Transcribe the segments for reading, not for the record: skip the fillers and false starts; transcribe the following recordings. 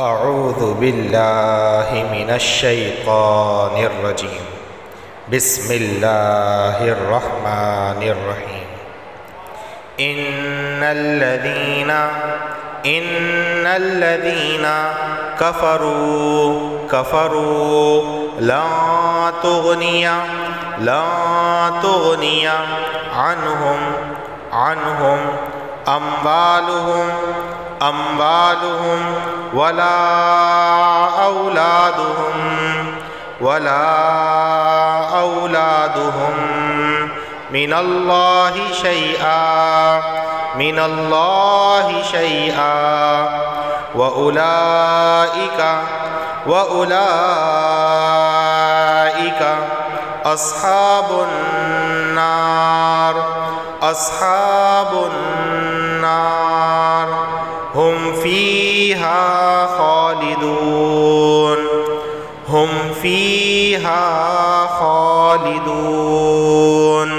اعوذ باللہ من الشیطان الرجیم بسم اللہ الرحمن الرحیم ان الذین کفروا لا تغنی عنہم اموالہم ولا اولادہم من اللہ شیئا وَأُولَئِكَ أَصْحَابُ النَّارِ هُمْ فِيهَا خَالِدُونَ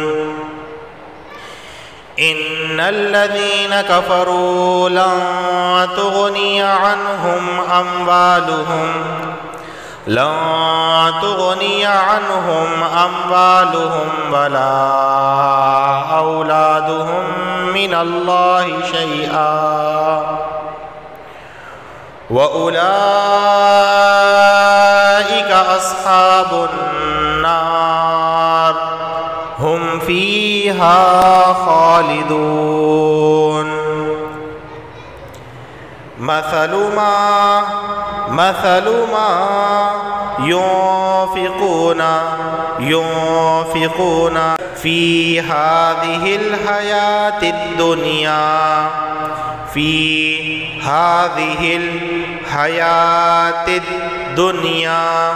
إِنَّ الَّذِينَ كَفَرُوا لَن تُغْنِيَ عنهم أموالهم ولا أولادهم من الله شيئا وأولئك أصحاب النار هم فيها خالدون مثل ما ينفقون في هذه الحياة الدنيا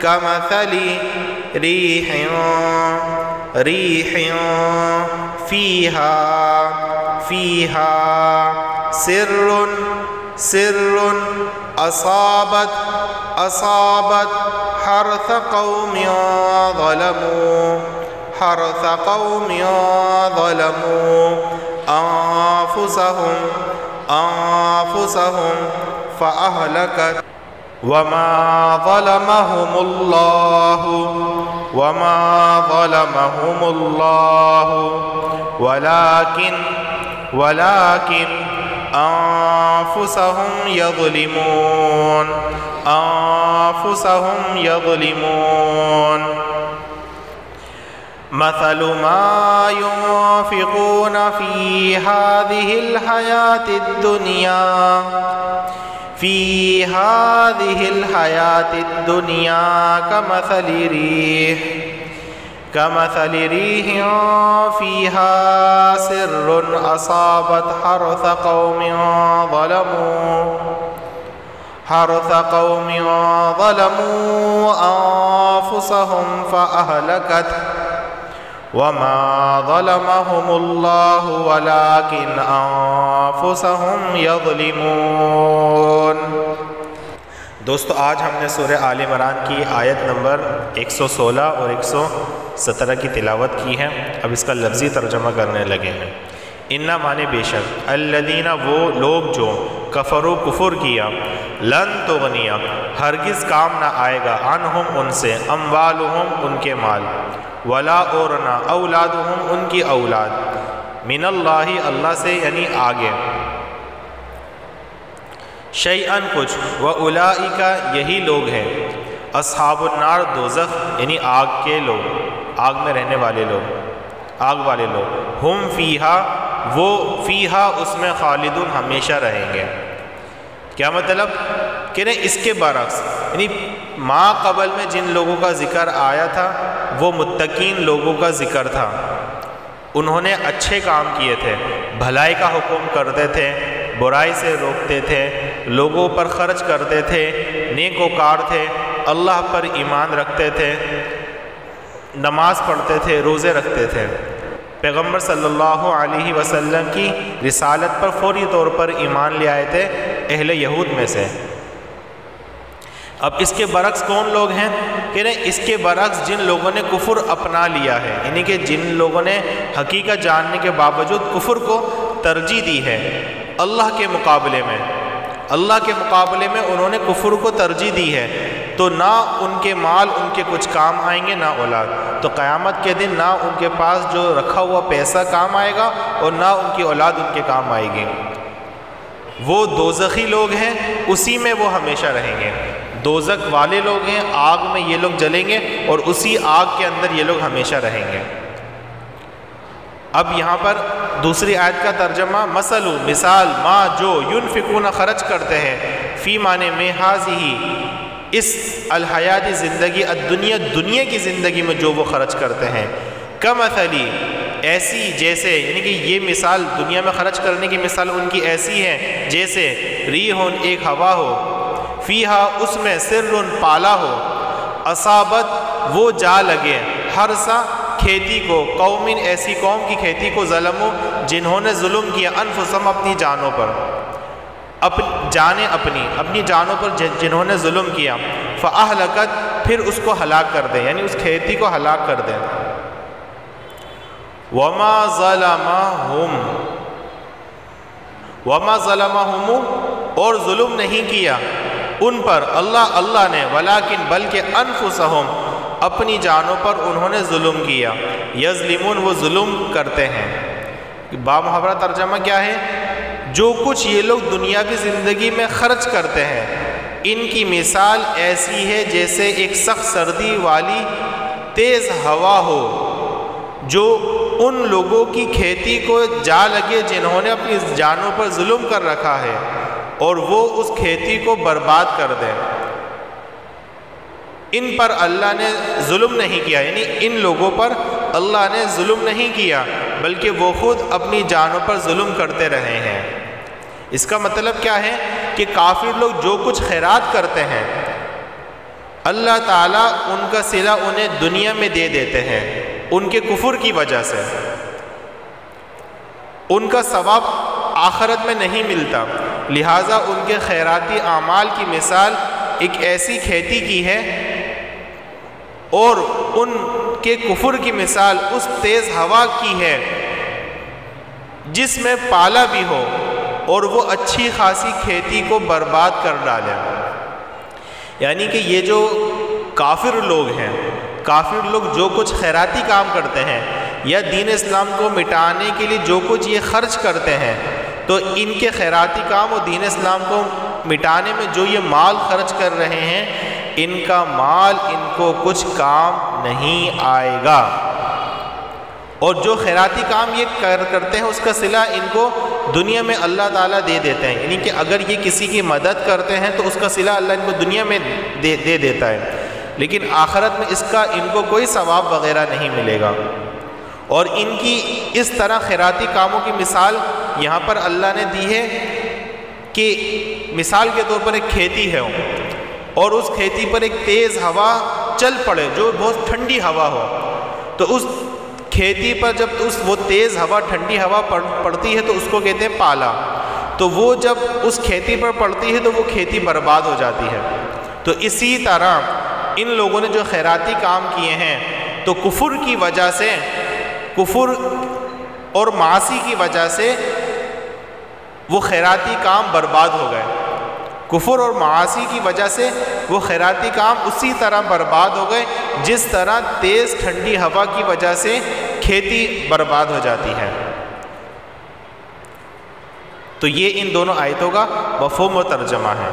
كمثل ريح فيها سر أصابت حرث قوم ظلموا أنفسهم فأهلكت وما ظلمهم الله ولكن أنفسهم يظلمون مثل ما ينفقون في هذه الحياة الدنيا كمثل ريح فيها سر أصابت حرث قوم ظلموا أنفسهم فأهلكت وما ظلمهم الله ولكن أنفسهم يظلمون۔ دوستو آج ہم نے سورہ آل عمران کی آیت نمبر 116 اور 117 کی تلاوت کی ہے۔ اب اس کا لفظی ترجمہ کرنے لگے ہیں۔ اِنَّ مانے بے شک، الذین وہ لوگ جو کفروا کفر کیا، لن تغنی ہرگز کام نہ آئے گا عنہم ان سے، اموالہم ان کے مال، ولا اور نہ اولادہم ان کی اولاد، من اللہ اللہ سے یعنی آگے، شیئن کچھ، وَأُولَئِكَ یہی لوگ ہیں، اصحاب النار دوزخ یعنی آگ کے لوگ، آگ میں رہنے والے لوگ، آگ والے لوگ، ہم فیہا وہ فیہا اس میں خالدون ہمیشہ رہیں گے۔ کیا مطلب کہ اس کے برعکس یعنی ما قبل میں جن لوگوں کا ذکر آیا تھا وہ متقین لوگوں کا ذکر تھا، انہوں نے اچھے کام کیے تھے، بھلائی کا حکم کرتے تھے، برائی سے روکتے تھے، لوگوں پر خرچ کرتے تھے، نیکوکار تھے، اللہ پر ایمان رکھتے تھے، نماز پڑھتے تھے، روزے رکھتے تھے، پیغمبر صلی اللہ علیہ وسلم کی رسالت پر فوری طور پر ایمان لے آئے تھے اہل یہود میں سے۔ اب اس کے برعکس کون لوگ ہیں کہ اس کے برعکس جن لوگوں نے کفر اپنا لیا ہے، یعنی کہ جن لوگوں نے حقیقت جاننے کے باوجود کفر کو ترجیح دی ہے اللہ کے مقابلے میں، اللہ کے مقابلے میں انہوں نے کفر کو ترجیح دی ہے، تو نہ ان کے مال ان کے کچھ کام آئیں گے، نہ اولاد. تو قیامت کے دن نہ ان کے پاس جو رکھا ہوا پیسہ کام آئے گا اور نہ ان کی اولاد ان کے کام آئے گی. وہ دوزخی لوگ ہیں، اسی میں وہ ہمیشہ رہیں گے. دوزخ والے لوگ ہیں، آگ میں یہ لوگ جلیں گے اور اسی آگ کے اندر یہ لوگ ہمیشہ رہیں گے. اب یہاں پر دوسری آیت کا ترجمہ مثال ما جو ینفقون خرچ کرتے ہیں، فی معنی میں ہی اس الحیات زندگی الدنیا دنیا کی زندگی میں جو وہ خرچ کرتے ہیں، کمثلی ایسی جیسے، یعنی کہ یہ مثال دنیا میں خرچ کرنے کی مثال ان کی ایسی ہے جیسے ریحٌ ایک ہوا ہو، فیہا اس میں سرٌ پالا ہو، اصابت وہ جا لگے، ہرسا کھیتی کو، قومن ایسی قوم کی کھیتی کو، ظلموا جنہوں نے ظلم کیا، انفسہم اپنی جانوں پر، اپنی جانوں پر جنہوں نے ظلم کیا، فاہلکت پھر اس کو ہلاک کر دیں، یعنی اس کھیتی کو ہلاک کر دیں. وما ظلمہم اور ظلم نہیں کیا ان پر اللہ نے، ولیکن بلکہ انفسہم اپنی جانوں پر انہوں نے ظلم کیا. یظلمون وہ ظلم کرتے ہیں. بامحاورہ ترجمہ کیا ہے؟ جو کچھ یہ لوگ دنیا کی زندگی میں خرچ کرتے ہیں، ان کی مثال ایسی ہے جیسے ایک سخت سردی والی تیز ہوا ہو جو ان لوگوں کی کھیتی کو جا لگے جنہوں نے اپنی جانوں پر ظلم کر رکھا ہے اور وہ اس کھیتی کو برباد کر دیں. ان پر اللہ نے ظلم نہیں کیا، یعنی ان لوگوں پر اللہ نے ظلم نہیں کیا بلکہ وہ خود اپنی جانوں پر ظلم کرتے رہے ہیں. اس کا مطلب کیا ہے کہ کافر لوگ جو کچھ خیرات کرتے ہیں اللہ تعالیٰ ان کا صلہ انہیں دنیا میں دے دیتے ہیں ان کے کفر کی وجہ سے. ان کا ثواب آخرت میں نہیں ملتا، لہٰذا ان کے خیراتی اعمال کی مثال ایک ایسی کھیتی کی ہے اور ان کے کفر کی مثال اس تیز ہوا کی ہے جس میں پالا بھی ہو اور وہ اچھی خاصی کھیتی کو برباد کر ڈالے. یعنی کہ یہ جو کافر لوگ ہیں، کافر لوگ جو کچھ خیراتی کام کرتے ہیں یا دین اسلام کو مٹانے کے لیے جو کچھ یہ خرچ کرتے ہیں، تو ان کے خیراتی کام اور دین اسلام کو مٹانے میں جو یہ مال خرچ کر رہے ہیں، ان کا مال ان کو کچھ کام نہیں آئے گا. اور جو خیراتی کام یہ کرتے ہیں اس کا صلہ ان کو دنیا میں اللہ تعالیٰ دے دیتے ہیں. یعنی کہ اگر یہ کسی کی مدد کرتے ہیں تو اس کا صلہ اللہ ان کو دنیا میں دے دیتا ہے، لیکن آخرت میں اس کا ان کو کوئی ثواب وغیرہ نہیں ملے گا. اور ان کی اس طرح خیراتی کاموں کی مثال یہاں پر اللہ نے دی ہے کہ مثال کے طور پر ایک کھیتی ہے اور اس کھیتی پر ایک تیز ہوا چل پڑے جو بہت ٹھنڈی ہوا ہو، تو اس کھیتی پر جب وہ تیز ہوا ٹھنڈی ہوا پڑتی ہے تو اس کو کہتے ہیں پالا. تو وہ جب اس کھیتی پر پڑتی ہے تو وہ کھیتی برباد ہو جاتی ہے. تو اسی طرح ان لوگوں نے جو خیراتی کام کیے ہیں تو کفر کی وجہ سے، کفر اور معاصی کی وجہ سے وہ خیراتی کام برباد ہو گئے. کفر اور معاصی کی وجہ سے وہ خیراتی کام اسی طرح برباد ہو گئے جس طرح تیز ٹھنڈی ہوا کی وجہ سے کھیتی برباد ہو جاتی ہے. تو یہ ان دونوں آیتوں کا مفہوم و ترجمہ ہے.